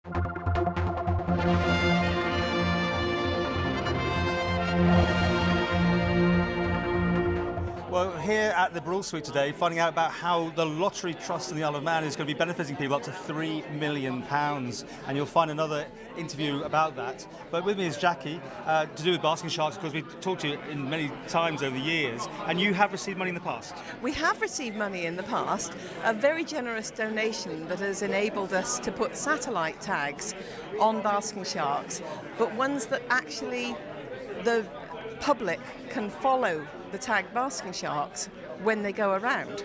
Well, here at the Brawl Suite today, finding out about how the Lottery Trust in the Isle of Man is going to be benefiting people up to £3 million. And you'll find another interview about that. But with me is Jackie, to do with basking sharks, because we've talked to you in many times over the years, and you have received money in the past. We have received money in the past, a very generous donation that has enabled us to put satellite tags on basking sharks, but ones that actually the public can follow the tagged basking sharks when they go around.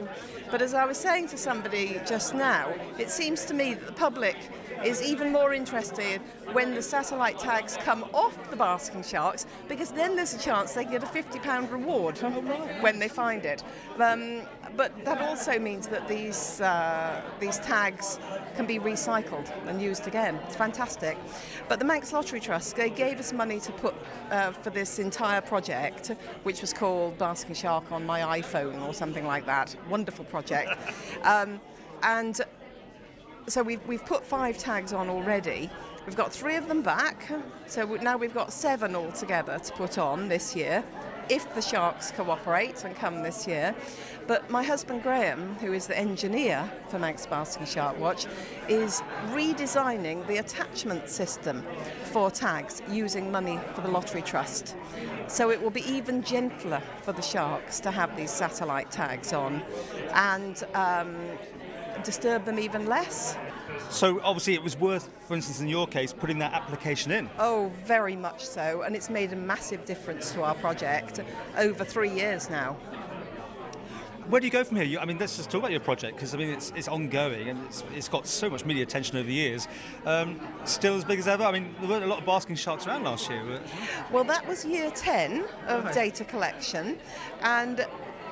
But as I was saying to somebody just now, it seems to me that the public is even more interested when the satellite tags come off the basking sharks, because then there's a chance they get a £50 reward when they find it. But that also means that these tags can be recycled and used again. It's fantastic. But the Manx Lottery Trust, they gave us money to put for this entire project, which was called Basking Shark on My iPhone or something like that. Wonderful project. And so we've put 5 tags on already. We've got 3 of them back, so now we've got 7 altogether to put on this year, if the sharks cooperate and come this year. But my husband Graham, who is the engineer for Manx Basking Shark Watch, is redesigning the attachment system for tags using money for the Lottery Trust. So it will be even gentler for the sharks to have these satellite tags on, and disturb them even less. So obviously it was worth, for instance in your case, putting that application in. Oh, very much so, and it's made a massive difference to our project over 3 years now. Where do you go from here? Let's just talk about your project, because it's ongoing and it's got so much media attention over the years. Still as big as ever? There weren't a lot of basking sharks around last year. Well, that was year 10 of data collection, and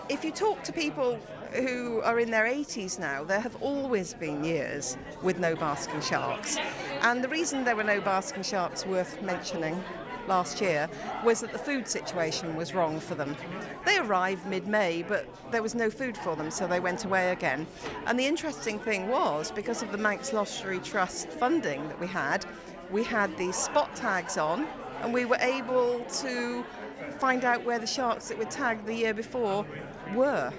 if you talk to people who are in their 80s now, there have always been years with no basking sharks. And the reason there were no basking sharks worth mentioning last year was that the food situation was wrong for them. They arrived mid-May, but there was no food for them, so they went away again. And the interesting thing was, because of the Manx Lottery Trust funding that we had these spot tags on, and we were able to find out where the sharks that were tagged the year before were.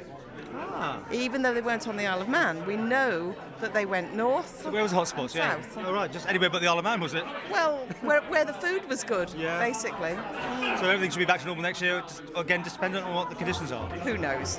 Even though they weren't on the Isle of Man, we know that they went north. So where was the hotspots? Yeah. South. Oh, right, just anywhere but the Isle of Man, was it? Well, where the food was good, basically. So everything should be back to normal next year, just dependent on what the conditions are. Who knows?